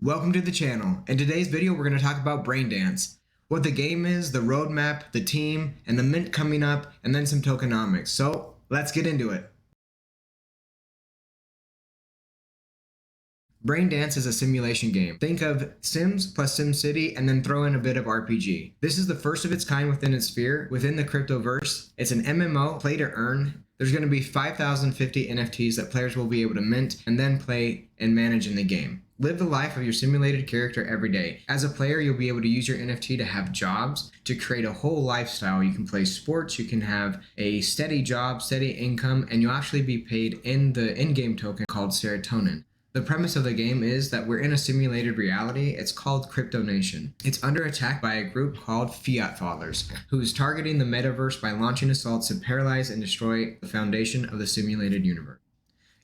Welcome to the channel. In today's video, we're going to talk about BrainDance, what the game is, the roadmap, the team, and the mint coming up, and then some tokenomics. So let's get into it. BrainDance is a simulation game. Think of Sims plus SimCity and then throw in a bit of RPG. This is the first of its kind within its sphere, within the cryptoverse. It's an MMO, play to earn. There's going to be 5,050 NFTs that players will be able to mint and then play and manage in the game. Live the life of your simulated character every day. As a player, you'll be able to use your NFT to have jobs, to create a whole lifestyle. You can play sports, you can have a steady job, steady income, and you'll actually be paid in the in-game token called Serotonin. The premise of the game is that we're in a simulated reality. It's called Cryptonation. It's under attack by a group called Fiat Fathers, who's targeting the metaverse by launching assaults to paralyze and destroy the foundation of the simulated universe.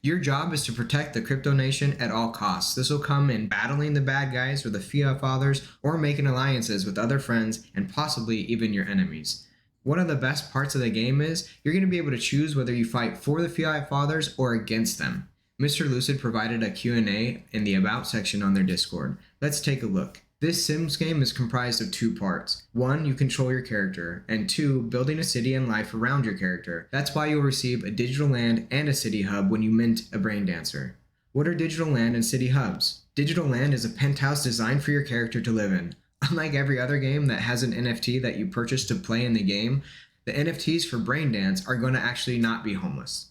Your job is to protect the Cryptonation at all costs. This will come in battling the bad guys or the Fiat Fathers, or making alliances with other friends and possibly even your enemies. One of the best parts of the game is you're going to be able to choose whether you fight for the Fiat Fathers or against them. Mr. Lucid provided a Q&A in the About section on their Discord. Let's take a look. This Sims game is comprised of two parts. One, you control your character, and two, building a city and life around your character. That's why you'll receive a digital land and a city hub when you mint a BrainDancer. What are digital land and city hubs? Digital land is a penthouse designed for your character to live in. Unlike every other game that has an NFT that you purchase to play in the game, the NFTs for BrainDance are going to actually not be homeless.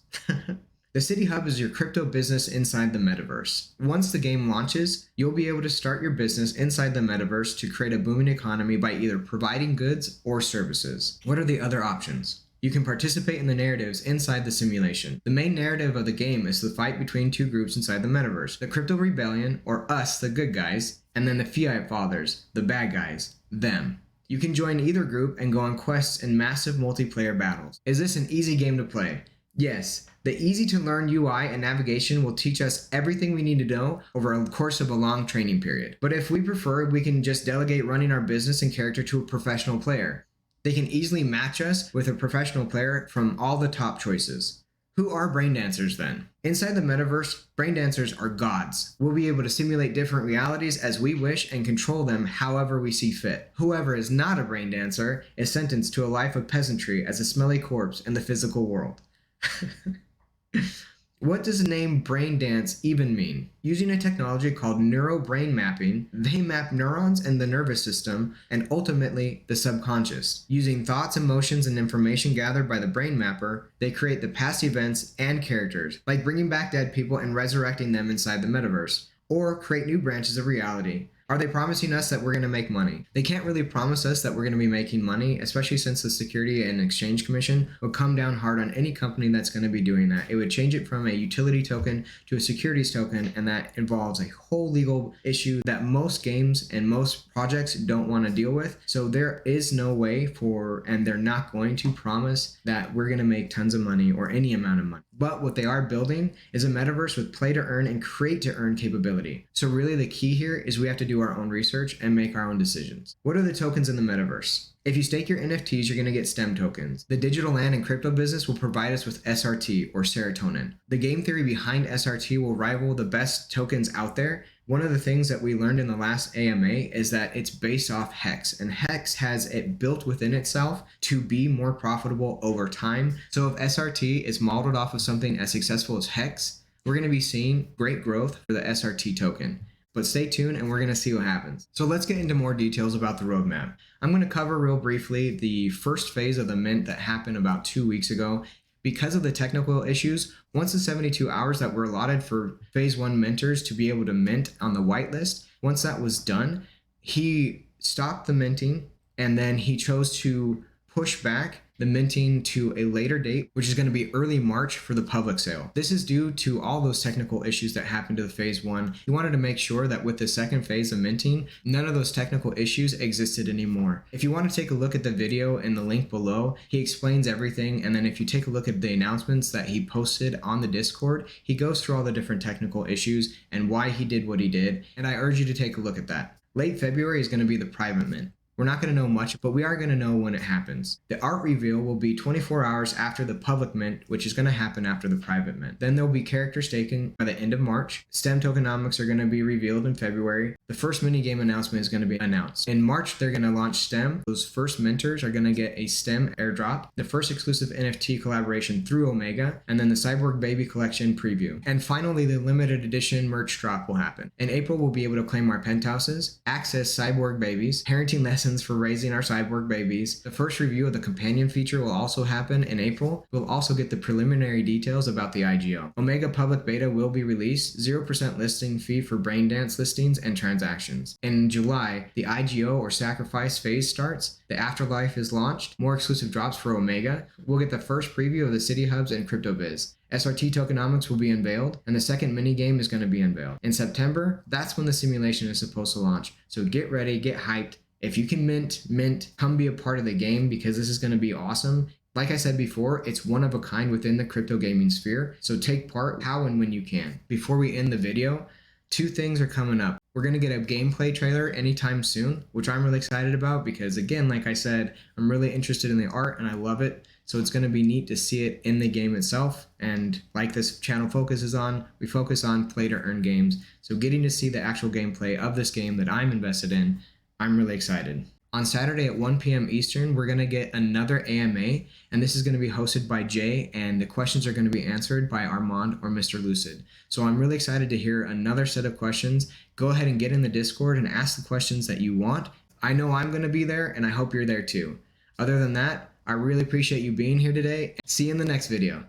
The City Hub is your crypto business inside the metaverse. Once the game launches, you'll be able to start your business inside the metaverse to create a booming economy by either providing goods or services. What are the other options? You can participate in the narratives inside the simulation. The main narrative of the game is the fight between two groups inside the metaverse: the Crypto Rebellion, or us, the good guys, and then the Fiat Fathers, the bad guys, them. You can join either group and go on quests in massive multiplayer battles. Is this an easy game to play? Yes, the easy-to-learn UI and navigation will teach us everything we need to know over a course of a long training period. But if we prefer, we can just delegate running our business and character to a professional player. They can easily match us with a professional player from all the top choices. Who are BrainDancers then? Inside the metaverse, BrainDancers are gods. We'll be able to simulate different realities as we wish and control them however we see fit. Whoever is not a BrainDancer is sentenced to a life of peasantry as a smelly corpse in the physical world. What does the name BrainDance even mean? Using a technology called neurobrain mapping, they map neurons in the nervous system and ultimately the subconscious. Using thoughts, emotions, and information gathered by the brain mapper, they create the past events and characters, like bringing back dead people and resurrecting them inside the metaverse, or create new branches of reality. Are they promising us that we're going to make money? They can't really promise us that we're going to be making money, especially since the Security and Exchange Commission will come down hard on any company that's going to be doing that. It would change it from a utility token to a securities token, and that involves a whole legal issue that most games and most projects don't want to deal with. So there is no way and they're not going to promise that we're going to make tons of money or any amount of money. But what they are building is a metaverse with play to earn and create to earn capability. So really the key here is we have to do our own research and make our own decisions. What are the tokens in the metaverse? If you stake your NFTs, you're going to get STEM tokens. The digital land and crypto business will provide us with SRT, or Serotonin. The game theory behind SRT will rival the best tokens out there. One of the things that we learned in the last AMA is that it's based off Hex, and Hex has it built within itself to be more profitable over time. So if SRT is modeled off of something as successful as Hex, we're going to be seeing great growth for the SRT token. But stay tuned and we're going to see what happens. So let's get into more details about the roadmap. I'm going to cover real briefly the first phase of the mint that happened about 2 weeks ago. Because of the technical issues, once the 72 hours that were allotted for phase 1 minters to be able to mint on the whitelist, once that was done, he stopped the minting and then he chose to push back the minting to a later date, which is going to be early March for the public sale. This is due to all those technical issues that happened to the phase 1. He wanted to make sure that with the second phase of minting, none of those technical issues existed anymore. If you want to take a look at the video in the link below, he explains everything, and then if you take a look at the announcements that he posted on the Discord, he goes through all the different technical issues and why he did what he did, and I urge you to take a look at that. Late February is going to be the private mint. We're not going to know much, but we are going to know when it happens. The art reveal will be 24 hours after the public mint, which is going to happen after the private mint. Then there'll be characters taken by the end of March. STEM tokenomics are going to be revealed in February. The first minigame announcement is going to be announced. In March, they're going to launch STEM. Those first mentors are going to get a STEM airdrop, the first exclusive NFT collaboration through Omega, and then the Cyborg Baby Collection preview. And finally, the limited edition merch drop will happen. In April, we'll be able to claim our penthouses, access Cyborg Babies, parenting lessons for raising our cyborg babies. The first review of the companion feature will also happen in April. We'll also get the preliminary details about the IGO. Omega public beta will be released, 0% listing fee for BrainDance listings and transactions. In July, the IGO or sacrifice phase starts. The Afterlife is launched. More exclusive drops for Omega. We'll get the first preview of the City Hubs and CryptoBiz. SRT tokenomics will be unveiled, and the second minigame is going to be unveiled. In September, that's when the simulation is supposed to launch. So get ready, get hyped. If you can mint, come be a part of the game because this is going to be awesome. Like I said before, it's one of a kind within the crypto gaming sphere, so take part how and when you can. Before we end the video, 2 things are coming up. We're going to get a gameplay trailer anytime soon, which I'm really excited about because, again, like I said, I'm really interested in the art and I love it. So it's going to be neat to see it in the game itself. And like this channel focuses on, we focus on play to earn games. So getting to see the actual gameplay of this game that I'm invested in, I'm really excited. On Saturday at 1 p.m. Eastern, we're going to get another AMA, and this is going to be hosted by Jay, and the questions are going to be answered by Armand or Mr. Lucid. So I'm really excited to hear another set of questions. Go ahead and get in the Discord and ask the questions that you want. I know I'm going to be there, and I hope you're there too. Other than that, I really appreciate you being here today. See you in the next video.